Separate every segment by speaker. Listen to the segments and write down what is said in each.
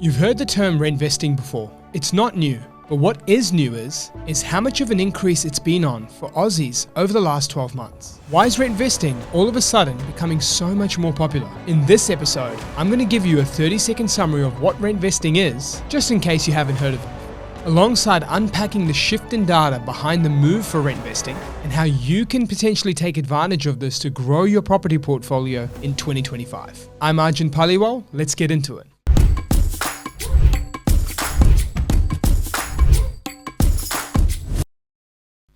Speaker 1: You've heard the term rentvesting before. It's not new, but what is new is how much of an increase it's been on for Aussies over the last 12 months. Why is rentvesting all of a sudden becoming so much more popular? In this episode, I'm going to give you a 30-second summary of what rentvesting is, just in case you haven't heard of it, alongside unpacking the shift in data behind the move for rentvesting and how you can potentially take advantage of this to grow your property portfolio in 2025. I'm Arjun Paliwal. Let's get into it.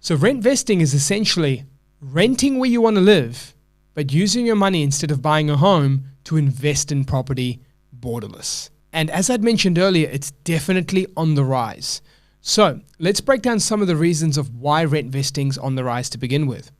Speaker 1: So rentvesting is essentially renting where you want to live, but using your money instead of buying a home to invest in property borderless. And as I'd mentioned earlier, it's definitely on the rise. So let's break down some of the reasons of why rentvesting's on the rise to begin with.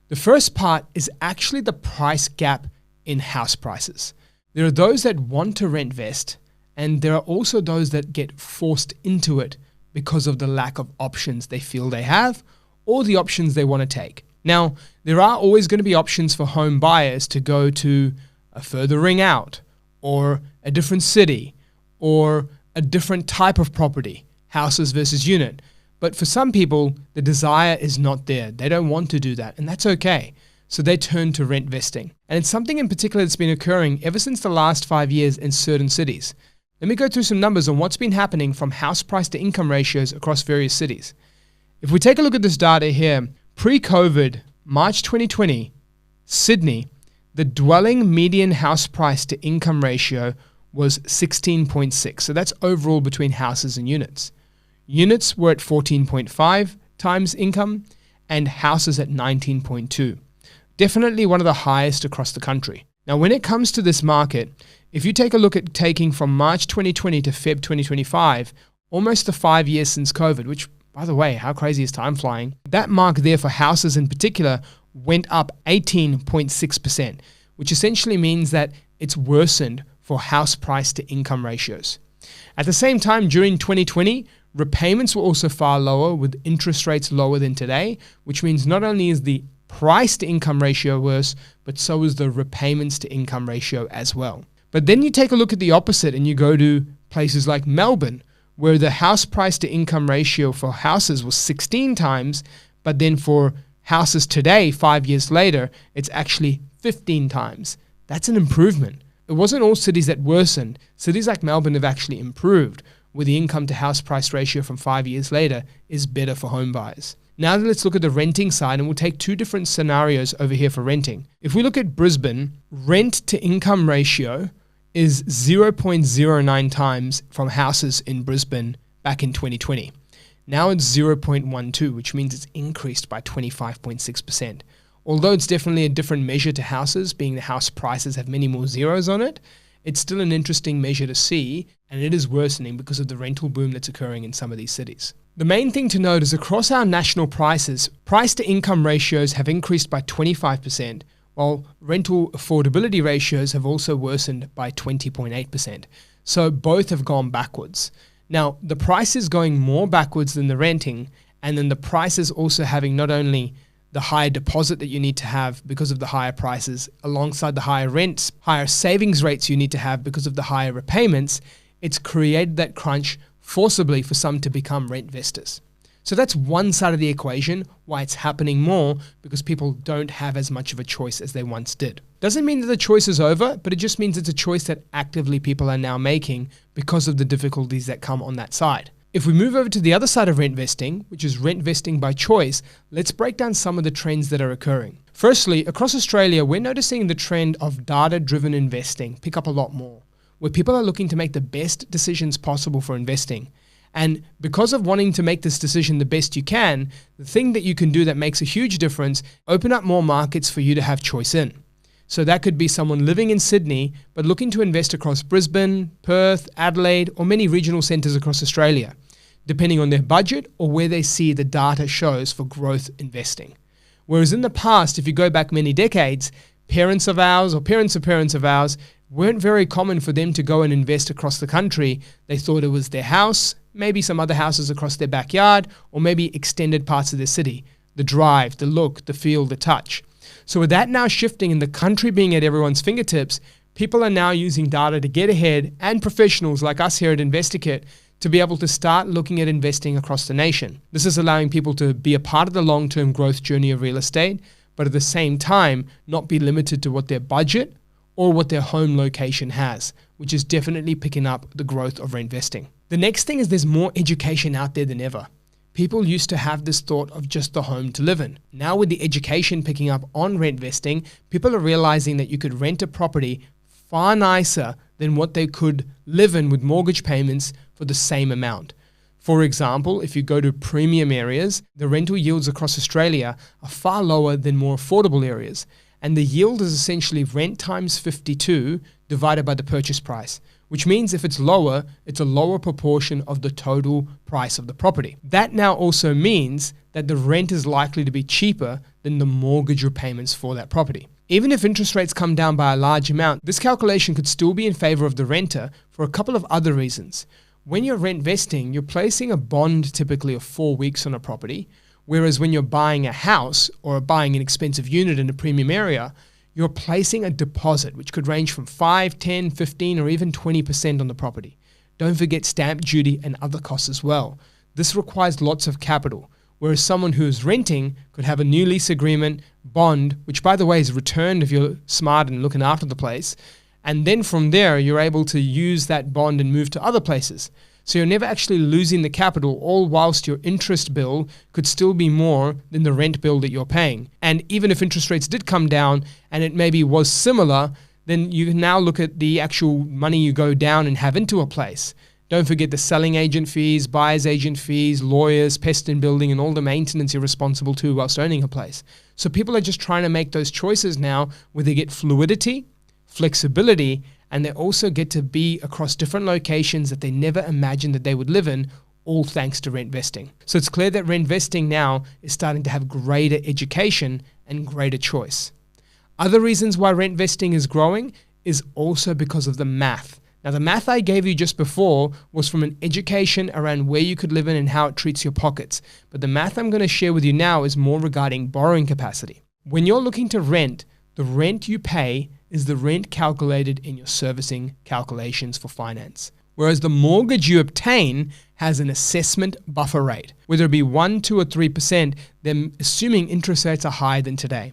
Speaker 1: The first part is actually the price gap in house prices. There are those that want to rentvest, and there are also those that get forced into it because of the lack of options they feel they have, or the options they want to take. Now, there are always going to be options for home buyers to go to a further ring out, or a different city, or a different type of property, houses versus unit. But for some people, the desire is not there. They don't want to do that, and that's okay. So they turn to rentvesting. And it's something in particular that's been occurring ever since the last 5 years in certain cities. Let me go through some numbers on what's been happening from house price to income ratios across various cities. If we take a look at this data here, pre-COVID, March 2020, Sydney, the dwelling median house price to income ratio was 16.6. So that's overall between houses and units. Units were at 14.5 times income and houses at 19.2. Definitely one of the highest across the country. Now, when it comes to this market, if you take a look at taking from March 2020 to Feb 2025, almost the 5 years since COVID, which, by the way, how crazy is time flying? That mark there for houses in particular went up 18.6%, which essentially means that it's worsened for house price to income ratios. At the same time, during 2020, repayments were also far lower with interest rates lower than today, which means not only is the price to income ratio worse, but so is the repayments to income ratio as well. But then you take a look at the opposite and you go to places like Melbourne, where the house price to income ratio for houses was 16 times, but then for houses today, 5 years later, it's actually 15 times. That's an improvement. It wasn't all cities that worsened. Cities like Melbourne have actually improved, where the income to house price ratio from 5 years later is better for home buyers. Now let's look at the renting side, and we'll take two different scenarios over here for renting. If we look at Brisbane, rent to income ratio is 0.09 times from houses in Brisbane back in 2020. Now it's 0.12, which means it's increased by 25.6%. Although it's definitely a different measure to houses, being the house prices have many more zeros on it, it's still an interesting measure to see, and it is worsening because of the rental boom that's occurring in some of these cities. The main thing to note is across our national prices, price to income ratios have increased by 25%, while rental affordability ratios have also worsened by 20.8%. So both have gone backwards. Now, the price is going more backwards than the renting, and then the prices also having not only the higher deposit that you need to have because of the higher prices, alongside the higher rents, higher savings rates you need to have because of the higher repayments, it's created that crunch forcibly for some to become rentvestors. So that's one side of the equation, why it's happening more, because people don't have as much of a choice as they once did. Doesn't mean that the choice is over, but it just means it's a choice that actively people are now making because of the difficulties that come on that side. If we move over to the other side of rentvesting, which is rentvesting by choice, let's break down some of the trends that are occurring. Firstly, across Australia, we're noticing the trend of data-driven investing pick up a lot more, where people are looking to make the best decisions possible for investing. And because of wanting to make this decision the best you can, the thing that you can do that makes a huge difference, open up more markets for you to have choice in. So that could be someone living in Sydney, but looking to invest across Brisbane, Perth, Adelaide, or many regional centres across Australia, depending on their budget or where they see the data shows for growth investing. Whereas in the past, if you go back many decades, parents of ours or parents of parents of ours weren't very common for them to go and invest across the country. They thought it was their house, maybe some other houses across their backyard, or maybe extended parts of their city. The drive, the look, the feel, the touch. So with that now shifting and the country being at everyone's fingertips, People are now using data to get ahead, and professionals like us here at InvestorKit to be able to start looking at investing across the nation. This is allowing people to be a part of the long-term growth journey of real estate, but at the same time, not be limited to what their budget or what their home location has, which is definitely picking up the growth of rentvesting. The next thing is there's more education out there than ever. People used to have this thought of just the home to live in. Now with the education picking up on rentvesting, people are realizing that you could rent a property far nicer than what they could live in with mortgage payments for the same amount. For example, if you go to premium areas, the rental yields across Australia are far lower than more affordable areas. And the yield is essentially rent times 52 divided by the purchase price, which means if it's lower, it's a lower proportion of the total price of the property. That now also means that the rent is likely to be cheaper than the mortgage repayments for that property. Even if interest rates come down by a large amount, this calculation could still be in favor of the renter for a couple of other reasons. When you're rentvesting, you're placing a bond typically of 4 weeks on a property, whereas when you're buying a house or buying an expensive unit in a premium area, you're placing a deposit, which could range from 5, 10, 15, or even 20% on the property. Don't forget stamp duty and other costs as well. This requires lots of capital, whereas someone who is renting could have a new lease agreement, bond, which by the way is returned if you're smart and looking after the place, and then from there you're able to use that bond and move to other places. So you're never actually losing the capital, all whilst your interest bill could still be more than the rent bill that you're paying. And even if interest rates did come down and it maybe was similar, then you can now look at the actual money you go down and have into a place. Don't forget the selling agent fees, buyer's agent fees, lawyers, pest and building, and all the maintenance you're responsible to whilst owning a place. So people are just trying to make those choices now where they get fluidity, flexibility, and they also get to be across different locations that they never imagined that they would live in, all thanks to rentvesting. So it's clear that rentvesting now is starting to have greater education and greater choice. Other reasons why rentvesting is growing is also because of the math. Now, the math I gave you just before was from an education around where you could live in and how it treats your pockets. But the math I'm going to share with you now is more regarding borrowing capacity. When you're looking to rent, the rent you pay is the rent calculated in your servicing calculations for finance. Whereas the mortgage you obtain has an assessment buffer rate, whether it be 1, 2, or 3%, then assuming interest rates are higher than today.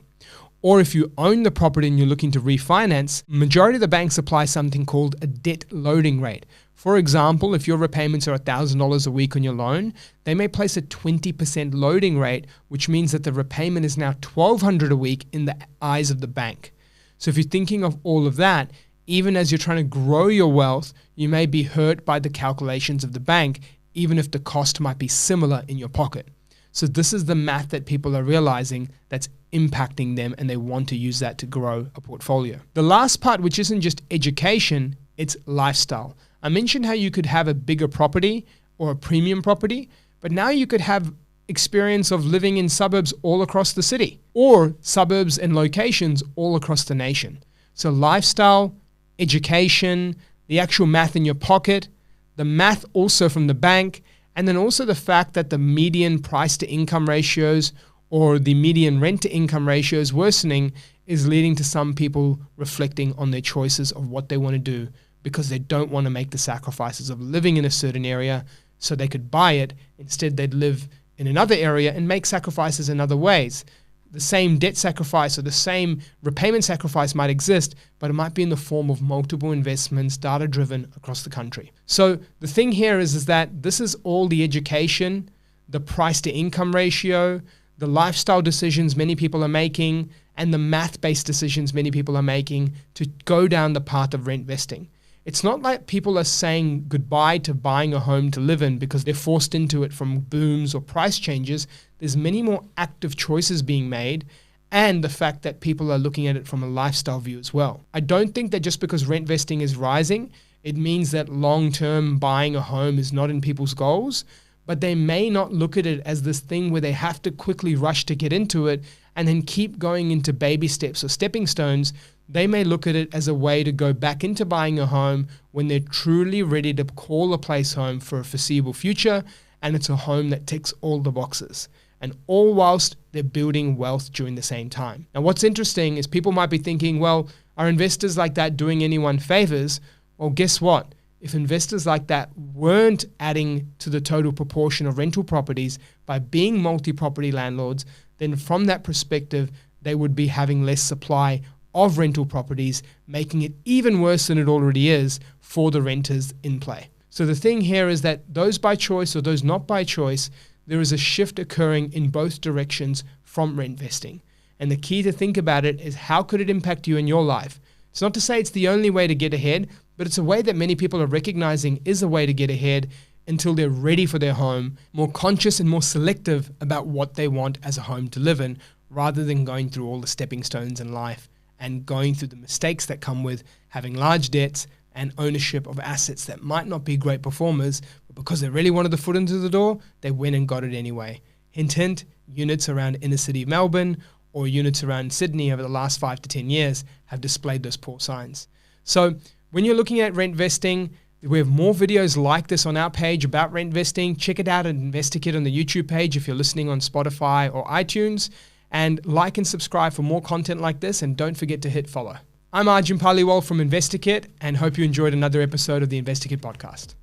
Speaker 1: Or if you own the property and you're looking to refinance, majority of the banks apply something called a debt loading rate. For example, if your repayments are $1,000 a week on your loan, they may place a 20% loading rate, which means that the repayment is now $1,200 a week in the eyes of the bank. So if you're thinking of all of that, even as you're trying to grow your wealth, you may be hurt by the calculations of the bank, even if the cost might be similar in your pocket. So this is the math that people are realizing that's impacting them, and they want to use that to grow a portfolio. The last part, which isn't just education, it's lifestyle. I mentioned how you could have a bigger property or a premium property, but now you could have experience of living in suburbs all across the city or suburbs and locations all across the nation. So lifestyle, education, the actual math in your pocket, the math also from the bank, and then also the fact that the median price to income ratios or the median rent to income ratios worsening is leading to some people reflecting on their choices of what they want to do because they don't want to make the sacrifices of living in a certain area so they could buy it. Instead, they'd live in another area and make sacrifices in other ways. The same debt sacrifice or the same repayment sacrifice might exist, but it might be in the form of multiple investments, data-driven across the country. So the thing here is that this is all the education, the price-to-income ratio, the lifestyle decisions many people are making, and the math-based decisions many people are making to go down the path of rentvesting. It's not like people are saying goodbye to buying a home to live in because they're forced into it from booms or price changes. There's many more active choices being made, and the fact that people are looking at it from a lifestyle view as well. I don't think that just because rentvesting is rising, it means that long-term buying a home is not in people's goals, but they may not look at it as this thing where they have to quickly rush to get into it and then keep going into baby steps or stepping stones. They may look at it as a way to go back into buying a home when they're truly ready to call a place home for a foreseeable future, and it's a home that ticks all the boxes, and all whilst they're building wealth during the same time. Now, what's interesting is people might be thinking, well, Are investors like that doing anyone favors? Well, guess what? If investors like that weren't adding to the total proportion of rental properties by being multi-property landlords, then from that perspective, they would be having less supply of rental properties, making it even worse than it already is for the renters in play. So the thing here is that those by choice or those not by choice, there is a shift occurring in both directions from rentvesting. And the key to think about it is, how could it impact you in your life? It's not to say it's the only way to get ahead, but it's a way that many people are recognizing is a way to get ahead until they're ready for their home, more conscious and more selective about what they want as a home to live in, rather than going through all the stepping stones in life and going through the mistakes that come with having large debts and ownership of assets that might not be great performers, but because they really wanted the foot into the door, they went and got it anyway. Hint, hint, units around inner city Melbourne or units around Sydney over the last 5 to 10 years have displayed those poor signs. So when you're looking at rentvesting, we have more videos like this on our page about rentvesting. Check it out at InvestorKit on the YouTube page if you're listening on Spotify or iTunes. And like and subscribe for more content like this, and don't forget to hit follow. I'm Arjun Paliwal from InvestorKit, and hope you enjoyed another episode of the InvestorKit podcast.